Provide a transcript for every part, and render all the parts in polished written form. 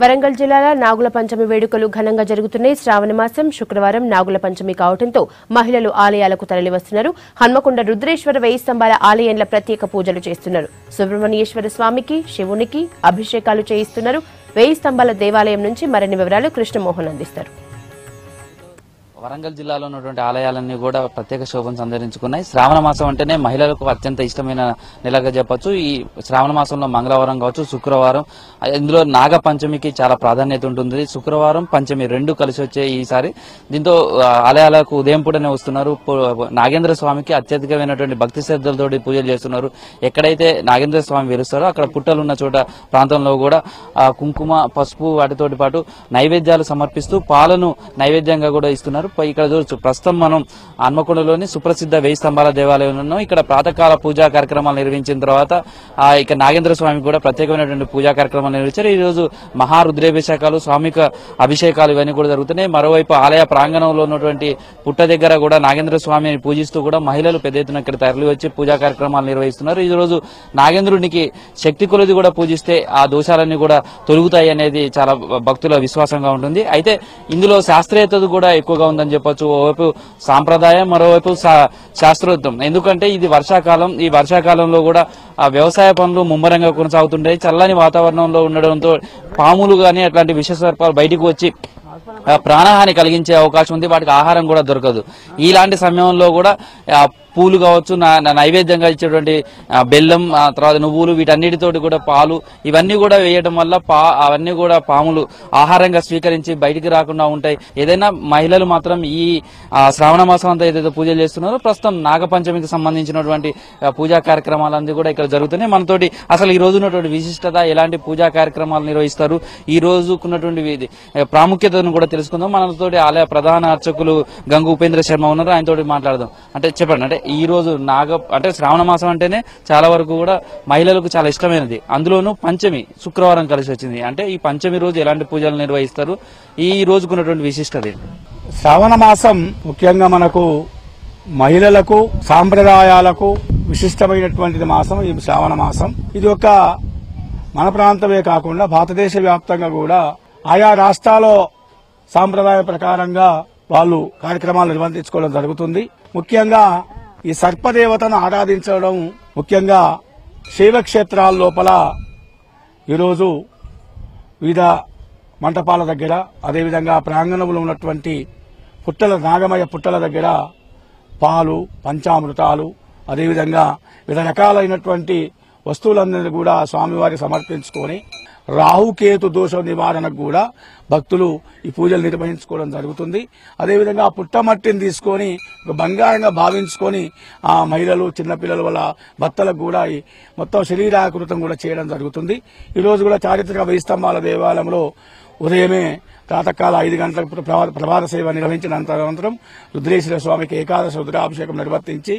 వరంగల్ జిల్లాలో నాగుల పంచమి వేడుకలు ఘనంగా జరుగుతున్నాయి. శ్రావణ మాసం శుక్రవారం నాగుల పంచమి కావడంతో మహిళలు ఆలయాలకు తరలివస్తున్నారు. హన్మకొండ రుద్రేశ్వర 1000 స్తంభాల ఆలయంలో ప్రత్యేక పూజలు చేస్తున్నారు. సుబ్రహ్మణ్యేశ్వర స్వామికి, శివునికి అభిషేకాలు చేయిస్తున్నారు. 1000 స్తంభాల దేవాలయం నుంచి మరిన్ని వివరాలు కృష్ణమోహన్ అందిస్తారు. వరంగల్ జిల్లాలో ఉన్నటువంటి ఆలయాలన్నీ కూడా ప్రత్యేక శోభను సంతరించుకున్నాయి. శ్రావణ మాసం అంటేనే మహిళలకు అత్యంత ఇష్టమైన నెలగా చెప్పొచ్చు. ఈ శ్రావణ మాసంలో మంగళవారం కావచ్చు, శుక్రవారం, ఇందులో నాగ పంచమికి చాలా ప్రాధాన్యత ఉంటుంది. శుక్రవారం, పంచమి రెండు కలిసి వచ్చే ఈసారి దీంతో ఆలయాలకు ఉదయం పూటనే వస్తున్నారు. నాగేంద్ర స్వామికి అత్యధికమైనటువంటి భక్తి శ్రద్ధలతోటి పూజలు చేస్తున్నారు. ఎక్కడైతే నాగేంద్ర స్వామి వెలుస్తారో అక్కడ పుట్టలున్న చోట ప్రాంతంలో కూడా కుంకుమ, పసుపు వాటితోటి పాటు నైవేద్యాలు సమర్పిస్తూ పాలను నైవేద్యంగా కూడా ఇస్తున్నారు. ఇక్కడ చూడొచ్చు, ప్రస్తుతం మనం హన్మకొండలోని సుప్రసిద్ధ 1000 స్తంభాల దేవాలయం ఉన్నాం. ఇక్కడ ప్రాతకాల పూజా కార్యక్రమాలు నిర్వహించిన తర్వాత ఇక నాగేంద్ర స్వామి కూడా ప్రత్యేకమైనటువంటి పూజా కార్యక్రమాలు నిర్వహించారు. ఈ రోజు మహారుద్రాభిషేకాలు, స్వామిక అభిషేకాలు ఇవన్నీ కూడా జరుగుతున్నాయి. మరోవైపు ఆలయ ప్రాంగణంలో ఉన్నటువంటి పుట్ట దగ్గర కూడా నాగేంద్ర స్వామిని పూజిస్తూ కూడా మహిళలు పెద్ద ఎత్తున ఇక్కడ తరలి వచ్చి పూజా కార్యక్రమాలు నిర్వహిస్తున్నారు. ఈ రోజు నాగేంద్రునికి శక్తి కొలది కూడా పూజిస్తే ఆ దోషాలన్నీ కూడా తొలుగుతాయి అనేది చాలా భక్తుల విశ్వాసంగా ఉంటుంది. అయితే ఇందులో శాస్త్రీయత కూడా ఎక్కువగా ఉందని చెప్పొచ్చు. ఓవైపు సాంప్రదాయం, మరోవైపు శాస్త్రోక్తం. ఎందుకంటే ఇది వర్షాకాలం. ఈ వర్షాకాలంలో కూడా వ్యవసాయ పనులు ముమ్మరంగా కొనసాగుతుంటాయి. చల్లని వాతావరణంలో ఉండడంతో పాములు గాని అట్లాంటి విష సర్పాలు బయటకు వచ్చి ప్రాణహాని కలిగించే అవకాశం ఉంది. వాటికి ఆహారం కూడా దొరకదు. ఇలాంటి సమయంలో కూడా పూలు కావచ్చు, నైవేద్యంగా ఇచ్చేటువంటి బెల్లం, తర్వాత నువ్వులు, వీటన్నిటితోటి కూడా పాలు ఇవన్నీ కూడా వేయడం వల్ల అవన్నీ కూడా పాములు ఆహారంగా స్వీకరించి బయటికి రాకుండా ఉంటాయి. ఏదైనా మహిళలు మాత్రం ఈ శ్రావణ మాసం అంతా ఏదైతే పూజలు చేస్తున్నారో ప్రస్తుతం నాగపంచమికి సంబంధించినటువంటి పూజా కార్యక్రమాలన్నీ కూడా ఇక్కడ జరుగుతున్నాయి. మనతోటి అసలు ఈ రోజు ఉన్నటువంటి విశిష్టత, ఎలాంటి పూజా కార్యక్రమాలు నిర్వహిస్తారు, ఈ రోజుకున్నటువంటి ప్రాముఖ్యతను కూడా తెలుసుకుందాం. మనతోటి ఆలయ ప్రధాన అర్చకులు గంగు ఉపేంద్ర శర్మ ఉన్నారు. ఆయనతోటి మాట్లాడదాం. అంటే చెప్పండి, అంటే ఈ రోజు అంటే శ్రావణ మాసం అంటేనే చాలా వరకు కూడా మహిళలకు చాలా ఇష్టమైనది. అందులోనూ పంచమి శుక్రవారం కలిసి వచ్చింది. అంటే ఈ పంచమి రోజు ఎలాంటి పూజలు నిర్వహిస్తారు, ఈ రోజుకున్నటువంటి విశిష్టత? శ్రావణ మాసం ముఖ్యంగా మనకు మహిళలకు, సాంప్రదాయాలకు విశిష్టమైనటువంటి మాసం ఈ శ్రావణ మాసం. ఇది ఒక మన ప్రాంతమే కాకుండా భారతదేశ వ్యాప్తంగా కూడా ఆయా రాష్ట్రాల్లో సాంప్రదాయ ప్రకారంగా వాళ్ళు కార్యక్రమాలు నిర్వహించుకోవడం జరుగుతుంది. ముఖ్యంగా ఈ సర్పదేవతను ఆరాధించడం, ముఖ్యంగా శైవక్షేత్రాల లోపల ఈరోజు వివిధ మంటపాల దగ్గర, అదేవిధంగా ప్రాంగణంలో ఉన్నటువంటి నాగమయ పుట్టల దగ్గర పాలు, పంచామృతాలు, అదేవిధంగా వివిధ రకాలైనటువంటి వస్తువులందరినీ కూడా స్వామివారికి సమర్పించుకొని రాహుకేతు దోష నివారణకు కూడా భక్తులు ఈ పూజలు నిర్వహించుకోవడం జరుగుతుంది. అదేవిధంగా ఆ పుట్టమట్టిని తీసుకొని ఒక బంగారంగా భావించుకొని ఆ మహిళలు, చిన్నపిల్లల వల్ల భర్తలకు కూడా ఈ మొత్తం శరీరాకృతం కూడా చేయడం జరుగుతుంది. ఈ రోజు కూడా చారిత్రక 1000 స్తంభాల దేవాలయంలో ఉదయమే ప్రాతకాల 5 గంటలకు ప్రభాత సేవ నిర్వహించిన అనంతరం రుద్రేశ్వర స్వామికి ఏకాదశ రుద్రాభిషేకం నిర్వర్తించి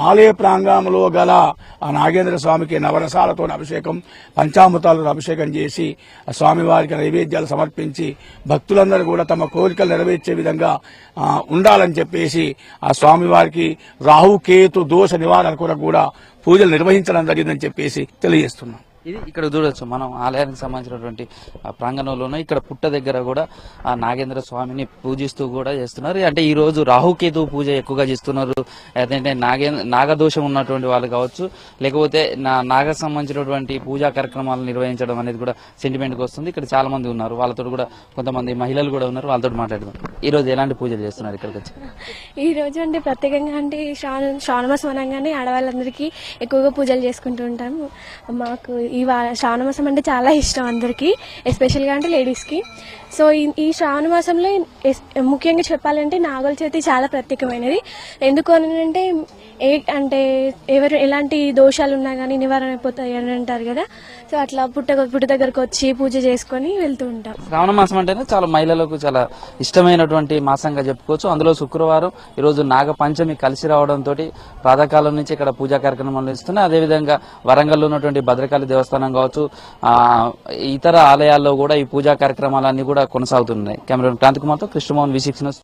ఆలయ ప్రాంగణంలో గల ఆ నాగేంద్ర స్వామికి నవరసాలతో అభిషేకం, పంచామృతాలతో అభిషేకం చేసి ఆ స్వామివారికి నైవేద్యాలు సమర్పించి భక్తులందరూ కూడా తమ కోరికలు నెరవేర్చే విధంగా ఉండాలని చెప్పేసి ఆ స్వామివారికి రాహుకేతు దోష నివారణ కొరకు కూడా పూజలు నిర్వహించడం జరిగిందని చెప్పేసి తెలియజేస్తున్నాం. ఇది ఇక్కడ చూడొచ్చు, మనం ఆలయానికి సంబంధించినటువంటి ప్రాంగణంలోనూ ఇక్కడ పుట్ట దగ్గర కూడా ఆ నాగేంద్ర స్వామిని పూజిస్తూ కూడా చేస్తున్నారు. అంటే ఈ రోజు రాహుకేతు పూజ ఎక్కువగా చేస్తున్నారు. అదేంటే నాగదోషం ఉన్నటువంటి వాళ్ళు కావచ్చు, లేకపోతే నాగ సంబంధించినటువంటి పూజా కార్యక్రమాలు నిర్వహించడం అనేది కూడా సెంటిమెంట్కి వస్తుంది. ఇక్కడ చాలా మంది ఉన్నారు, వాళ్ళతో కూడా కొంతమంది మహిళలు కూడా ఉన్నారు, వాళ్ళతో మాట్లాడదాం. ఈ రోజు ఎలాంటి పూజలు చేస్తున్నారు ఇక్కడికి వచ్చి? ఈ రోజు అంటే ప్రత్యేకంగా అంటే శ్రావణ మాసం అనగానే ఆడవాళ్ళందరికీ ఎక్కువగా పూజలు చేసుకుంటూ ఉంటాము. మాకు ఈ శ్రావణ మాసం అంటే చాలా ఇష్టం అందరికీ, ఎస్పెషల్గా అంటే లేడీస్కి. సో ఈ శ్రావణ మాసంలో ముఖ్యంగా చెప్పాలంటే నాగుల చవితి చాలా ప్రత్యేకమైనది. ఎందుకు అంటే అంటే ఎలాంటి దోషాలు ఉన్నా కానీ నివారణ అయిపోతాయి అని అంటారు కదా. సో అట్లా పుట్ట దగ్గరకు వచ్చి పూజ చేసుకుని వెళ్తూ ఉంటాం. శ్రావణ మాసం అంటేనే చాలా మహిళలకు చాలా ఇష్టమైనటువంటి మాసంగా చెప్పుకోవచ్చు. అందులో శుక్రవారం ఈరోజు నాగ పంచమి కలిసి రావడంతో ప్రాతకాలం నుంచి ఇక్కడ పూజా కార్యక్రమాలు నిర్వహిస్తున్నాయి. అదేవిధంగా వరంగల్లో ఉన్నటువంటి భద్రకాళి దేవస్థానం కావచ్చు, ఇతర ఆలయాల్లో కూడా ఈ పూజా కార్యక్రమాలన్నీ కూడా కొనసాగుతున్నాయి. కెమెరా క్రాంతి కుమార్తో కృష్ణమోహన్, V6 న్యూస్.